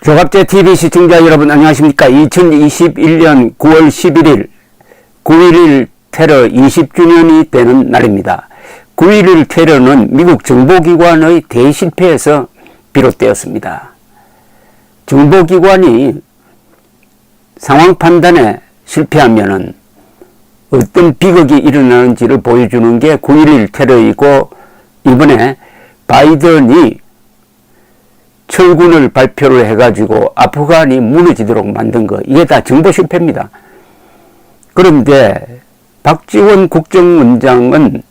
조갑제TV 시청자 여러분 안녕하십니까. 2021년 9월 11일 9.11 테러 20주년이 되는 날입니다. 9.11 테러는 미국 정보기관의 대실패에서 비롯되었습니다. 정보기관이 상황 판단에 실패하면은 어떤 비극이 일어나는지를 보여주는 게 9.11 테러이고, 이번에 바이든이 철군을 발표를 해가지고 아프간이 무너지도록 만든 거, 이게 다 정보 실패입니다. 그런데 박지원 국정원장은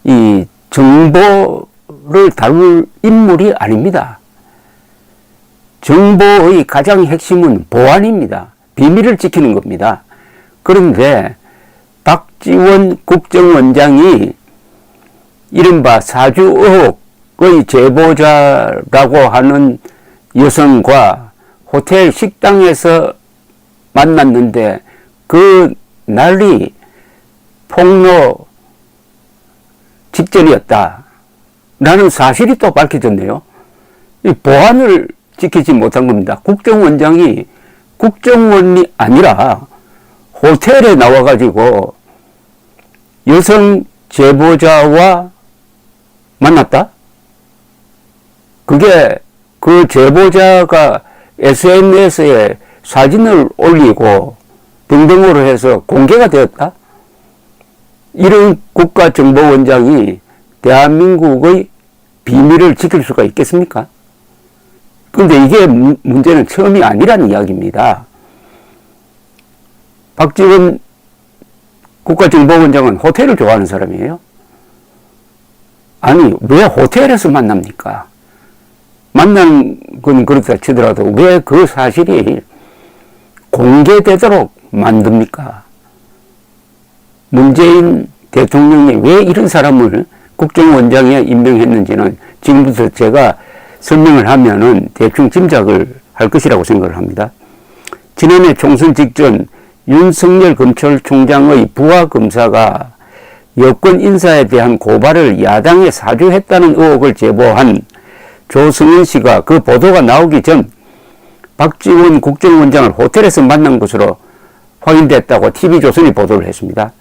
이 정보를 다룰 인물이 아닙니다. 정보의 가장 핵심은 보안입니다. 비밀을 지키는 겁니다. 그런데 박지원 국정원장이 이른바 사주 의혹의 제보자라고 하는 여성과 호텔 식당에서 만났는데 그 날이 폭로 직전이었다 라는 사실이 또 밝혀졌네요. 이 보안을 지키지 못한 겁니다. 국정원장이 국정원이 아니라 호텔에 나와가지고 여성 제보자와 만났다? 그게 그 제보자가 SNS에 사진을 올리고 등등으로 해서 공개가 되었다? 이런 국가정보원장이 대한민국의 비밀을 지킬 수가 있겠습니까? 그런데 이게 문제는 처음이 아니라는 이야기입니다. 박지원 국가정보원장은 호텔을 좋아하는 사람이에요. 아니, 왜 호텔에서 만납니까? 만난 건 그렇다 치더라도 왜 그 사실이 공개되도록 만듭니까? 문재인 대통령이 왜 이런 사람을 국정원장에 임명했는지는 지금부터 제가 설명을 하면은 대충 짐작을 할 것이라고 생각을 합니다. 지난해 총선 직전 윤석열 검찰총장의 부하 검사가 여권 인사에 대한 고발을 야당에 사주했다는 의혹을 제보한 조승현 씨가 그 보도가 나오기 전 박지원 국정원장을 호텔에서 만난 것으로 확인됐다고 TV조선이 보도를 했습니다.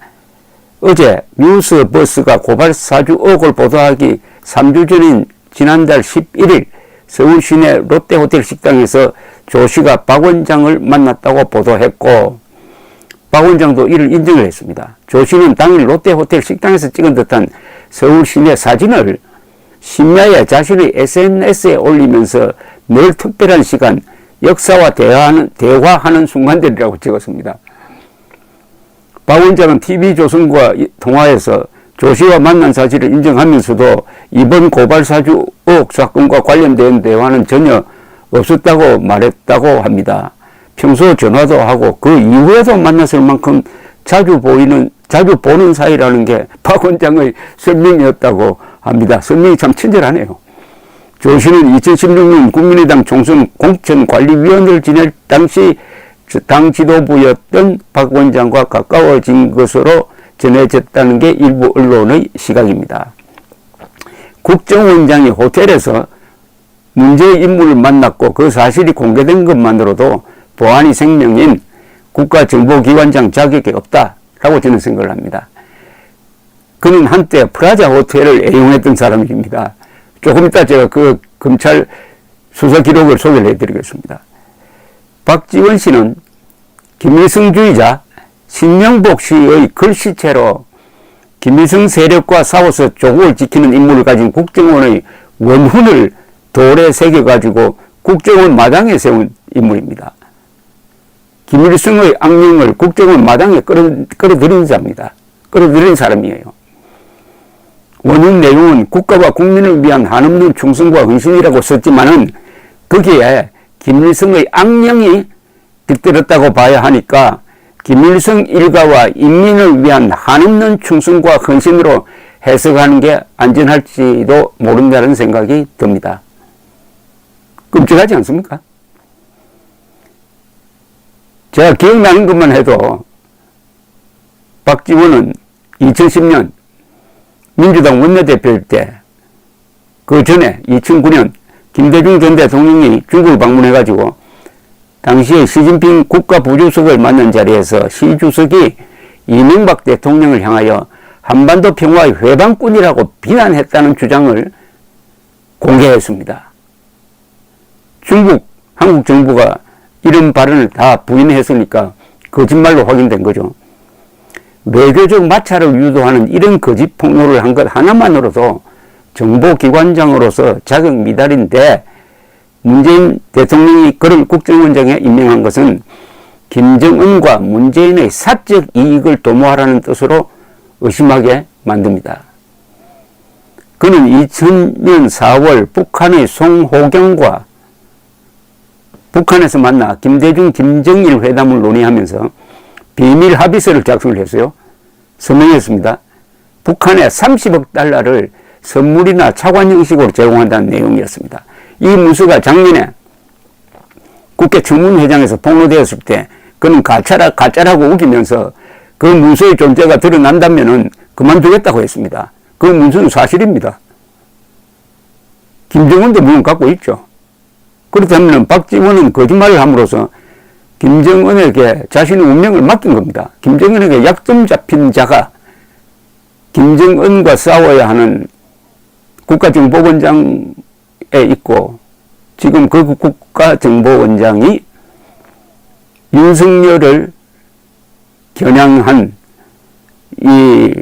어제 뉴스버스가 고발 사주 의혹을 보도하기 3주 전인 지난달 11일 서울 시내 롯데호텔 식당에서 조 씨가 박 원장을 만났다고 보도했고, 박 원장도 이를 인정을 했습니다. 조 씨는 당일 롯데호텔 식당에서 찍은 듯한 서울 시내 사진을 심야에 자신의 SNS에 올리면서 늘 특별한 시간, 역사와 대화하는 순간들이라고 찍었습니다. 박 원장은 TV조선과 통화에서 조 씨와 만난 사실을 인정하면서도 이번 고발사주 의혹 사건과 관련된 대화는 전혀 없었다고 말했다고 합니다. 평소 전화도 하고 그 이후에도 만났을 만큼 자주 보는 사이라는 게 박 원장의 설명이었다고 합니다. 설명이 참 친절하네요. 조 씨는 2016년 국민의당 총선 공천관리위원을 지낼 당시 당 지도부였던 박 원장과 가까워진 것으로 전해졌다는 게 일부 언론의 시각입니다. 국정원장이 호텔에서 문제의 인물을 만났고 그 사실이 공개된 것만으로도 보안이 생명인 국가정보기관장 자격이 없다라고 저는 생각을 합니다. 그는 한때 프라자 호텔을 애용했던 사람입니다. 조금 이따 제가 그 검찰 수사 기록을 소개를 해드리겠습니다. 박지원 씨는 김일성주의자 신명복 씨의 글씨체로 김일성 세력과 싸워서 조국을 지키는 임무를 가진 국정원의 원훈을 돌에 새겨가지고 국정원 마당에 세운 인물입니다. 김일성의 악령을 국정원 마당에 끌어들인 자입니다. 끌어들인 사람이에요. 원훈 내용은 국가와 국민을 위한 한없는 충성과 헌신이라고 썼지만은 거기에 김일성의 악령이 깃들었다고 봐야 하니까 김일성 일가와 인민을 위한 한없는 충성과 헌신으로 해석하는 게 안전할지도 모른다는 생각이 듭니다. 끔찍하지 않습니까? 제가 기억나는 것만 해도 박지원은 2010년 민주당 원내대표일 때, 그 전에 2009년 김대중 전 대통령이 중국을 방문해가지고 당시에 시진핑 국가부주석을 만난 자리에서 시 주석이 이명박 대통령을 향하여 한반도 평화의 회방꾼이라고 비난했다는 주장을 공개했습니다. 중국, 한국 정부가 이런 발언을 다 부인했으니까 거짓말로 확인된 거죠. 외교적 마찰을 유도하는 이런 거짓 폭로를 한 것 하나만으로도 정보기관장으로서 자격 미달인데 문재인 대통령이 그를 국정원장에 임명한 것은 김정은과 문재인의 사적 이익을 도모하라는 뜻으로 의심하게 만듭니다. 그는 2000년 4월 북한의 송호경과 북한에서 만나 김대중, 김정일 회담을 논의하면서 비밀 합의서를 작성을 했어요. 서명했습니다. 북한에 30억 달러를 선물이나 차관 형식으로 제공한다는 내용이었습니다. 이 문서가 작년에 국회 청문회장에서 폭로되었을 때 그는 가짜라고 우기면서 그 문서의 존재가 드러난다면은 그만두겠다고 했습니다. 그 문서는 사실입니다. 김정은도 물론 갖고 있죠. 그렇다면 박지원은 거짓말을 함으로써 김정은에게 자신의 운명을 맡긴 겁니다. 김정은에게 약점 잡힌 자가 김정은과 싸워야 하는 국가정보원장에 있고 지금 그 국가정보원장이 윤석열을 겨냥한 이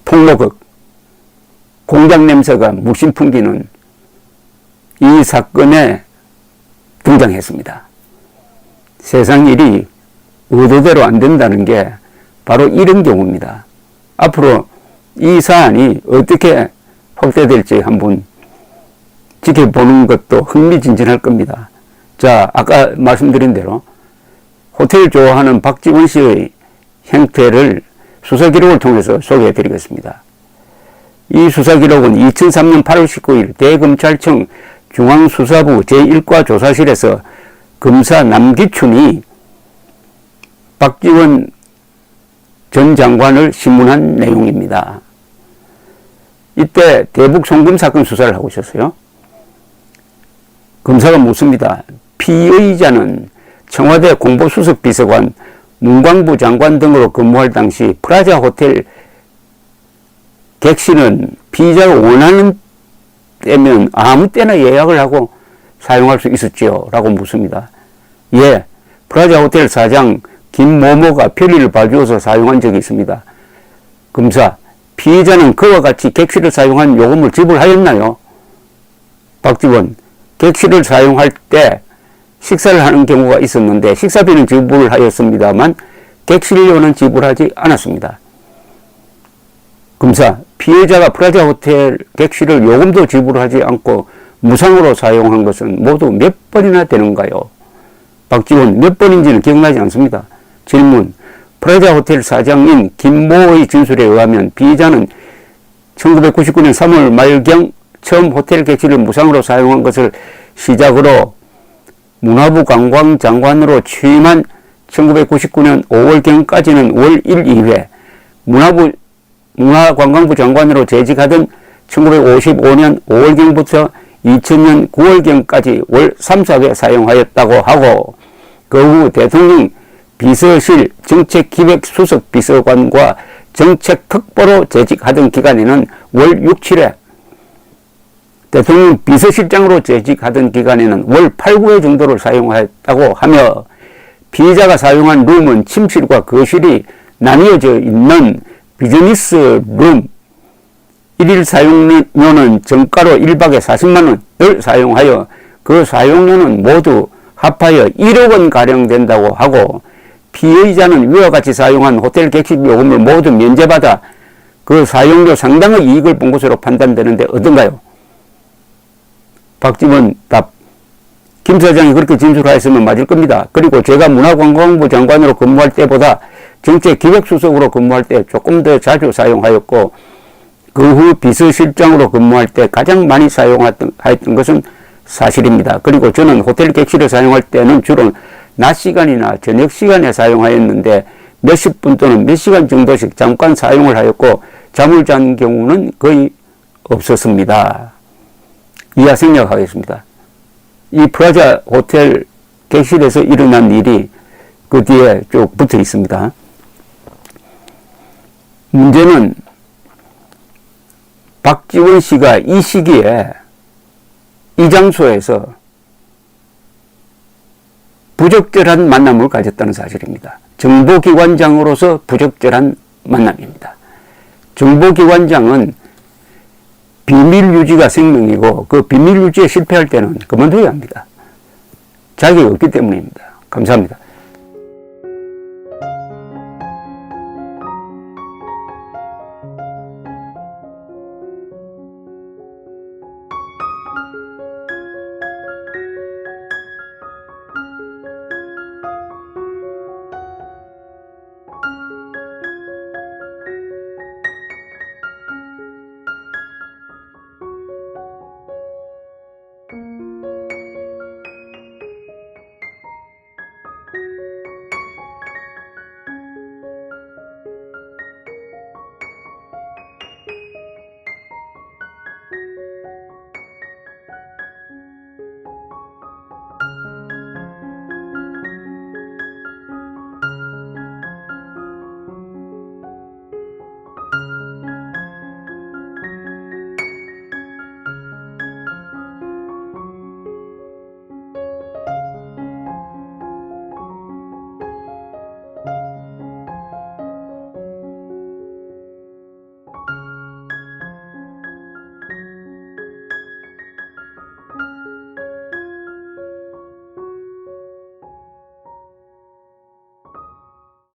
폭로극, 공작 냄새가 물씬 풍기는 이 사건에 등장했습니다. 세상 일이 의도대로 안 된다는 게 바로 이런 경우입니다. 앞으로 이 사안이 어떻게 확대될지 한번 지켜보는 것도 흥미진진할 겁니다. 자, 아까 말씀드린 대로 호텔 좋아하는 박지원 씨의 행태를 수사기록을 통해서 소개해 드리겠습니다. 이 수사기록은 2003년 8월 19일 대검찰청 중앙수사부 제1과 조사실에서 검사 남기춘이 박지원 전 장관을 신문한 내용입니다. 이때 대북 송금 사건 수사를 하고 있었어요. 검사가 묻습니다. 피의자는 청와대 공보수석 비서관, 문광부 장관 등으로 근무할 당시 프라자 호텔 객실은 피의자가 원하는 때면 아무 때나 예약을 하고 사용할 수 있었지요? 라고 묻습니다. 예, 프라자 호텔 사장 김모모가 편의를 봐주어서 사용한 적이 있습니다. 검사, 피의자는 그와 같이 객실을 사용한 요금을 지불하였나요? 박지원, 객실을 사용할 때 식사를 하는 경우가 있었는데 식사비는 지불을 하였습니다만 객실료는 지불하지 않았습니다. 검사, 피해자가 프라자 호텔 객실을 요금도 지불하지 않고 무상으로 사용한 것은 모두 몇 번이나 되는가요? 박지원, 몇 번인지는 기억나지 않습니다. 질문, 프라자 호텔 사장인 김모의 진술에 의하면 피해자는 1999년 3월 말경 처음 호텔 객실을 무상으로 사용한 것을 시작으로 문화부 관광장관으로 취임한 1999년 5월경까지는 월 1, 2회, 문화관광부 장관으로 재직하던 1955년 5월경부터 2000년 9월경까지 월 3, 4회 사용하였다고 하고 그 후 대통령 비서실 정책기획수석 비서관과 정책특보로 재직하던 기간에는 월 6, 7회, 대통령 비서실장으로 재직하던 기간에는 월 8, 9회 정도를 사용하였다고 하며 피의자가 사용한 룸은 침실과 거실이 나뉘어져 있는 비즈니스 룸, 1일 사용료는 정가로 1박에 40만원을 사용하여 그 사용료는 모두 합하여 1억 원가량 된다고 하고 피의자는 위와 같이 사용한 호텔 객실 요금을 모두 면제받아 그 사용료 상당의 이익을 본 것으로 판단되는데 어떤가요? 박지원 답. 김 사장이 그렇게 진술하였으면 맞을 겁니다. 그리고 제가 문화관광부 장관으로 근무할 때보다 정책기획수석으로 근무할 때 조금 더 자주 사용하였고 그 후 비서실장으로 근무할 때 가장 많이 사용했던 것은 사실입니다. 그리고 저는 호텔 객실을 사용할 때는 주로 낮 시간이나 저녁 시간에 사용하였는데 몇십 분 또는 몇 시간 정도씩 잠깐 사용을 하였고 잠을 잔 경우는 거의 없었습니다. 이하 생략하겠습니다. 이 프라자 호텔 객실에서 일어난 일이 그 뒤에 쭉 붙어 있습니다. 문제는 박지원 씨가 이 시기에 이 장소에서 부적절한 만남을 가졌다는 사실입니다. 정보기관장으로서 부적절한 만남입니다. 정보기관장은 비밀 유지가 생명이고 그 비밀 유지에 실패할 때는 그만둬야 합니다. 자격이 없기 때문입니다. 감사합니다.